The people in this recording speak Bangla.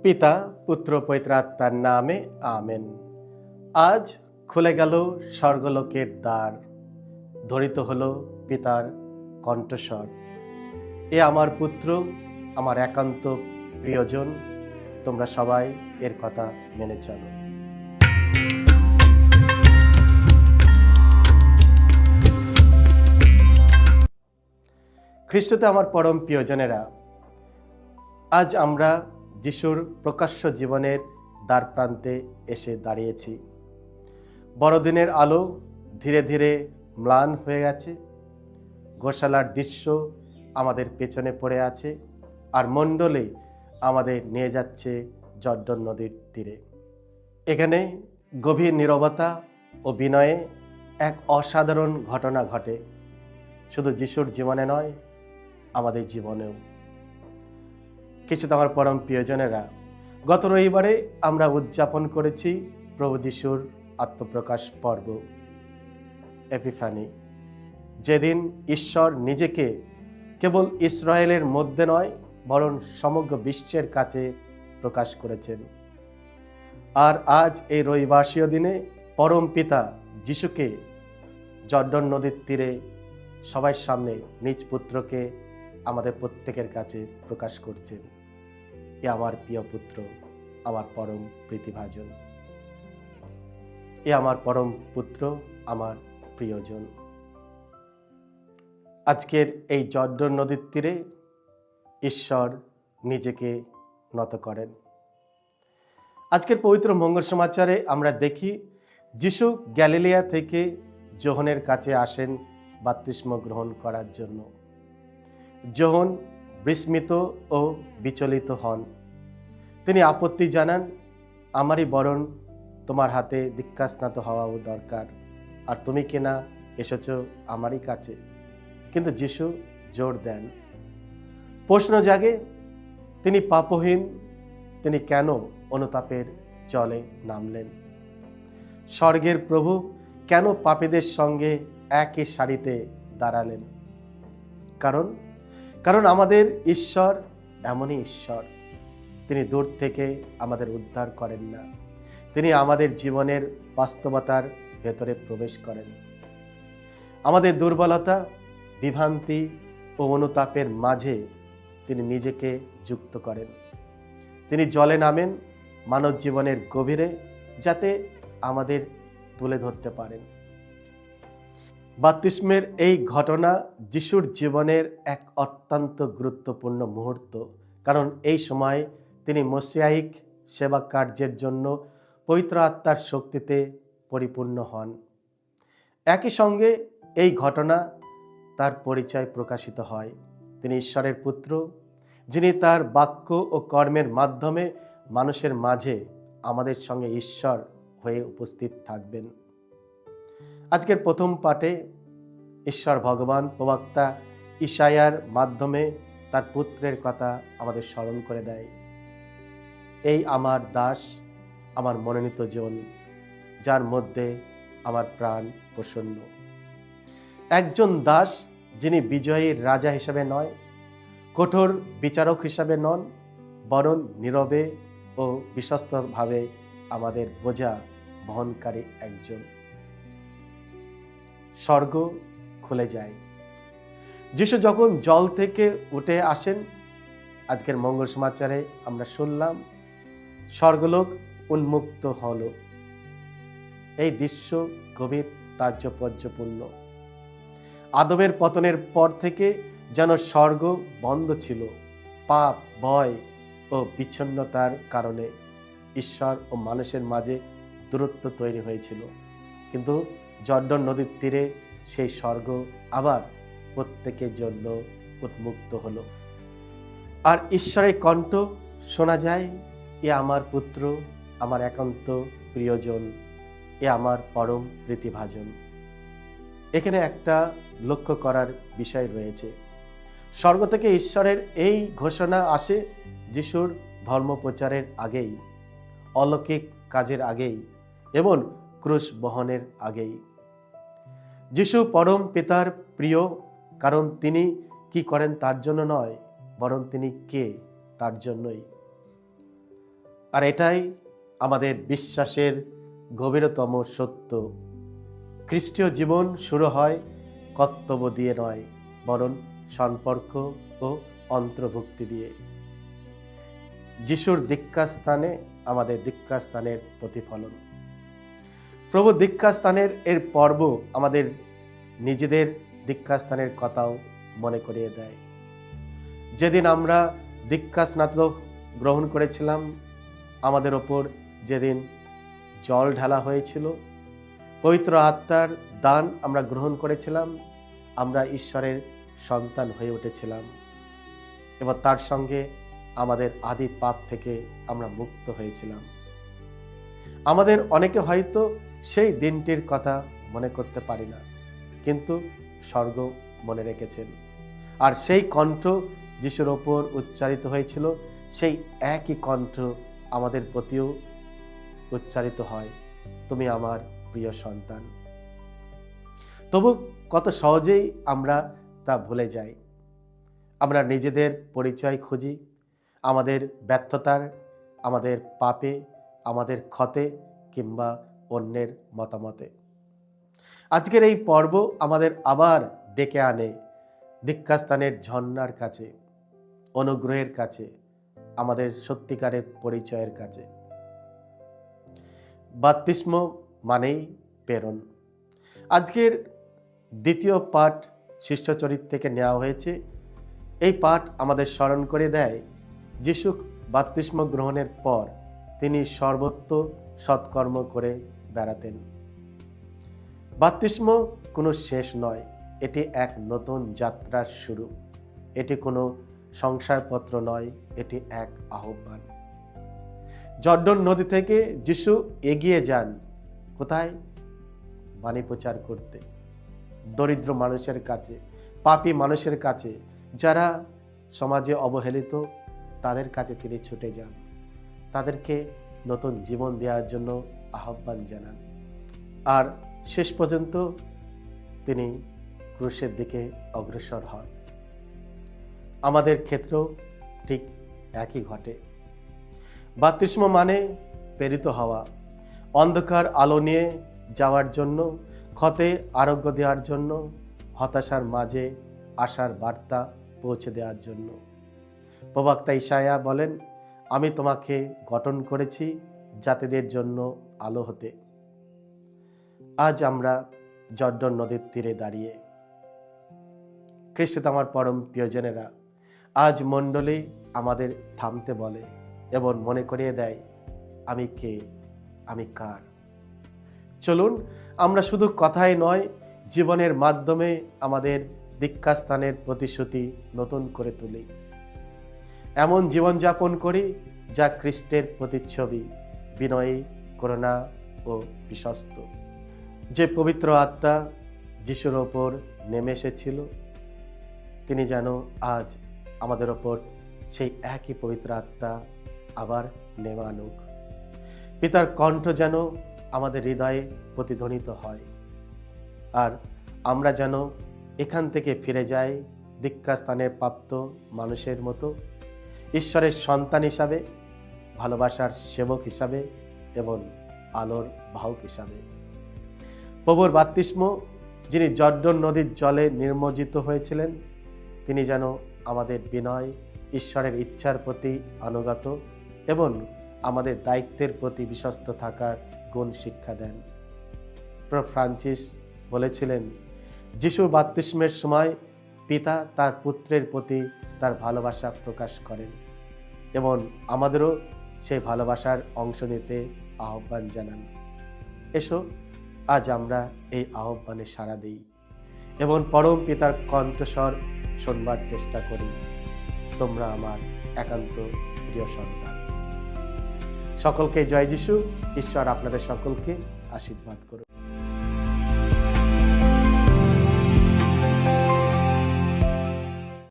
পিতা পুত্র পবিত্র আত্মার নামে আমেন। আজ খুলে গেল স্বর্গলোকের দ্বার, ধ্বনিত হলো পিতার কণ্ঠস্বর। এ আমার পুত্র, আমার একান্ত প্রিয়জন, তোমরা সবাই এর কথা মেনে চলো। খ্রিস্টতে আমার পরম প্রিয়জনেরা, আজ আমরা যিশুর প্রকাশ্য জীবনের দ্বার প্রান্তে এসে দাঁড়িয়েছি। বড়দিনের আলো ধীরে ধীরে ম্লান হয়ে গেছে। গোশালার দৃশ্য আমাদের পেছনে পড়ে আছে, আর মণ্ডলে আমাদের নিয়ে যাচ্ছে জর্ডন নদীর তীরে। এখানে গভীর নীরবতা ও বিনয়ে এক অসাধারণ ঘটনা ঘটে, শুধু যিশুর জীবনে নয়, আমাদের জীবনেও। খ্রিস্টে আমার পরম প্রিয়জনেরা, গত রবিবারে আমরা উদযাপন করেছি প্রভু যিশুর আত্মপ্রকাশ পর্ব, এপিফানি, যেদিন ঈশ্বর নিজেকে কেবল ইসরায়েলের মধ্যে নয়, বরং সমগ্র বিশ্বের কাছে প্রকাশ করেছেন। আর আজ এই রবিবাসীয় দিনে পরম পিতা যিশুকে জর্ডন নদীর তীরে সবার সামনে নিজ পুত্রকে আমাদের প্রত্যেকের কাছে প্রকাশ করছেন। এ আমার প্রিয় পুত্র, আমার পরম প্রীতিভাজন। এ আমার পরম পুত্র, আমার প্রিয়জন। আজকের এই জর্ডন নদীর তীরে ঈশ্বর নিজেকে নত করেন। আজকের পবিত্র মঙ্গল সমাচারে আমরা দেখি যিশু গ্যালিলিয়া থেকে যোহনের কাছে আসেন বাপ্তিস্ম গ্রহণ করার জন্য। যোহন বিস্মিত ও বিচলিত হন। তিনি আপত্তি জানান, আমারই বরং তোমার হাতে দীক্ষাস্নাত হওয়াও দরকার, আর তুমি কিনা এসেছ আমারই কাছে। কিন্তু যিশু জোর দেন। প্রশ্ন জাগে, তিনি পাপহীন, তিনি কেন অনুতাপের জলে নামলেন? স্বর্গের প্রভু কেন পাপীদের সঙ্গে একই সারিতে দাঁড়ালেন? কারণ আমাদের ঈশ্বর এমনই ঈশ্বর। তিনি দূর থেকে আমাদের উদ্ধার করেন না, তিনি আমাদের জীবনের বাস্তবতার ভেতরে প্রবেশ করেন। আমাদের দুর্বলতা, বিভ্রান্তি ও অনুতাপের মাঝে তিনি নিজেকে যুক্ত করেন। তিনি জলে নামেন মানব জীবনের গভীরে, যাতে আমাদের তুলে ধরতে পারেন। বাপ্তিস্মের এই ঘটনা যিশুর জীবনের এক অত্যন্ত গুরুত্বপূর্ণ মুহূর্ত, কারণ এই সময় তিনি মশিয়াইক সেবা কার্যের জন্য পবিত্র আত্মার শক্তিতে পরিপূর্ণ হন। একই সঙ্গে এই ঘটনা তার পরিচয় প্রকাশিত হয়। তিনি ঈশ্বরের পুত্র, যিনি তার বাক্য ও কর্মের মাধ্যমে মানুষের মাঝে আমাদের সঙ্গে ঈশ্বর হয়ে উপস্থিত থাকবেন। আজকের প্রথম পাঠে ঈশ্বর ভগবান প্রবক্তা ইসাইয়ার মাধ্যমে তার পুত্রের কথা আমাদের স্মরণ করে দেয়। এই আমার দাস, আমার মনোনীত জন, যার মধ্যে আমার প্রাণ প্রসন্ন। একজন দাস যিনি বিজয়ীর রাজা হিসেবে নয়, কঠোর বিচারক হিসাবে নন, বরং নীরবে ও বিশ্বস্তভাবে আমাদের বোঝা বহনকারী একজন। স্বর্গ খুলে যায়। যিশু যখন জল থেকে উঠে আসেন, আজকের মঙ্গল সমাচারে আমরা শুনলাম স্বর্গলোক উন্মুক্ত হল। এই দৃশ্য গভীর তাৎপর্যপূর্ণ। আদমের পতনের পর থেকে যেন স্বর্গ বন্ধ ছিল। পাপ, ভয় ও বিচ্ছিন্নতার কারণে ঈশ্বর ও মানুষের মাঝে দূরত্ব তৈরি হয়েছিল। কিন্তু জর্ডন নদীর তীরে সেই স্বর্গ আবার প্রত্যেকের জন্য উন্মুক্ত হলো। আর ঈশ্বরের কণ্ঠ শোনা যায়, এ আমার পুত্র, আমার একান্ত প্রিয়জন, এ আমার পরম প্রীতিভাজন। এখানে একটা লক্ষ্য করার বিষয় রয়েছে। স্বর্গ থেকে ঈশ্বরের এই ঘোষণা আসে যিশুর ধর্মপ্রচারের আগেই, অলৌকিক কাজের আগেই এবং ক্রুশ বহনের আগেই। যিশু পরম পিতার প্রিয়, কারণ তিনি কি করেন তার জন্য নয়, বরং তিনি কে তার জন্যই। আর এটাই আমাদের বিশ্বাসের গভীরতম সত্য। খ্রিস্টীয় জীবন শুরু হয় কর্তব্য দিয়ে নয়, বরং সম্পর্ক ও অন্তর্ভুক্তি দিয়ে। যিশুর দীক্ষাস্থানে আমাদের দীক্ষাস্থানের প্রতিফলন। প্রভু দীক্ষাস্থানের এর পর্ব আমাদের নিজেদের দীক্ষাস্থানের কথাও মনে করিয়ে দেয়। যেদিন আমরা দীক্ষাস্নাতক গ্রহণ করেছিলাম, আমাদের ওপর যেদিন জল ঢালা হয়েছিল, পবিত্র আত্মার দান আমরা গ্রহণ করেছিলাম, আমরা ঈশ্বরের সন্তান হয়ে উঠেছিলাম এবং তার সঙ্গে আমাদের আদি পাপ থেকে আমরা মুক্ত হয়েছিলাম। আমাদের অনেকে হয়তো সেই দিনটির কথা মনে করতে পারি না, কিন্তু স্বর্গ মনে রেখেছেন। আর সেই কণ্ঠ যিশুর ওপর উচ্চারিত হয়েছিল, সেই একই কণ্ঠ আমাদের প্রতিও উচ্চারিত হয়, তুমি আমার প্রিয় সন্তান। তবু কত সহজেই আমরা তা ভুলে যাই। আমরা নিজেদের পরিচয় খুঁজি আমাদের ব্যর্থতার, আমাদের পাপে, আমাদের ক্ষতে কিংবা অন্যের মতামতে। আজকের এই পর্ব আমাদের আবার ডেকে আনে দীক্ষাস্থানের ঝর্ণার কাছে, অনুগ্রহের কাছে, আমাদের সত্যিকারের পরিচয়ের কাছে। বাপ্তিস্ম মানেই প্রেরণ। আজকের দ্বিতীয় পাঠ শিষ্যচরিত থেকে নেওয়া হয়েছে। এই পাঠ আমাদের স্মরণ করে দেয় যিশু বাপ্তিস্ম গ্রহণের পর তিনি সর্বত্র সৎকর্ম করে বেড়াতেন। বাপ্তিস্ম কোনো শেষ নয়, এটি এক নতুন যাত্রার শুরু। এটি কোনো সংসারপত্র নয়, এটি এক আহ্বান। জর্ডন নদী থেকে যিশু এগিয়ে যান কোথায়? বাণী প্রচার করতে, দরিদ্র মানুষের কাছে, পাপী মানুষের কাছে, যারা সমাজে অবহেলিত, তাদের কাছে তিনি ছুটে যান, তাদেরকে নতুন জীবন দেওয়ার জন্য আহ্বান জানান। আর শেষ পর্যন্ত তিনি ক্রুশের দিকে অগ্রসর হন। আমাদের ক্ষেত্রেও ঠিক একই ঘটে। বাপ্তিস্ম মানে প্রেরিত হওয়া, অন্ধকার আলো নিয়ে যাওয়ার জন্য, ক্ষতে আরোগ্য দেওয়ার জন্য, হতাশার মাঝে আশার বার্তা পৌঁছে দেওয়ার জন্য। প্রবক্তা ইসায়া বলেন, আমি তোমাকে গঠন করেছি জাতিদের জন্য আলো হতে। আজ আমরা জর্ডন নদীর তীরে দাঁড়িয়ে। খ্রিস্ট আমার পরম প্রিয়জনেরা, আজ মণ্ডলী আমাদের থামতে বলে এবং মনে করিয়ে দেয়, আমি কে, আমি কার। চলুন আমরা শুধু কথায় নয়, জীবনের মাধ্যমে আমাদের দীক্ষাস্থানের প্রতিশ্রুতি নতুন করে তুলি। এমন জীবনযাপন করি যা খ্রিস্টের প্রতিচ্ছবি, বিনয়ী, করুণা ও বিশ্বস্ত। যে পবিত্র আত্মা যিশুর ওপর নেমে এসেছিল, তিনি যেন আজ আমাদের ওপর সেই একই পবিত্র আত্মা আবার নেমে আনুক। পিতার কণ্ঠ যেন আমাদের হৃদয়ে প্রতিধ্বনিত হয়, আর আমরা যেন এখান থেকে ফিরে যাই দীক্ষাস্থানের প্রাপ্ত মানুষের মতো, ঈশ্বরের সন্তান হিসাবে, ভালোবাসার সেবক হিসাবে এবং আলোর বাহক হিসাবে। প্রভুর বাপ্তিস্ম, যিনি জর্ডন নদীর জলে নিমজ্জিত হয়েছিলেন, তিনি যেন আমাদের বিনয়, ঈশ্বরের ইচ্ছার প্রতি আনুগত এবং আমাদের দায়িত্বের প্রতি বিশ্বস্ত থাকার গুণ শিক্ষা দেন। পোপ ফ্রান্সিস বলেছিলেন, যিশুর বাপ্তিস্মের সময় পিতা তার পুত্রের প্রতি তার ভালোবাসা প্রকাশ করেন এবং আমাদেরও সেই ভালোবাসার অংশ নিতে আহ্বান জানান। এসো আজ আমরা এই আহ্বানে সাড়া দিই এবং পরম পিতার কণ্ঠস্বর শুনবার চেষ্টা করি, তোমরা আমার একান্ত প্রিয় সন্তান। সকলকে জয় যিশু। ঈশ্বর আপনাদের সকলকে আশীর্বাদ করুন।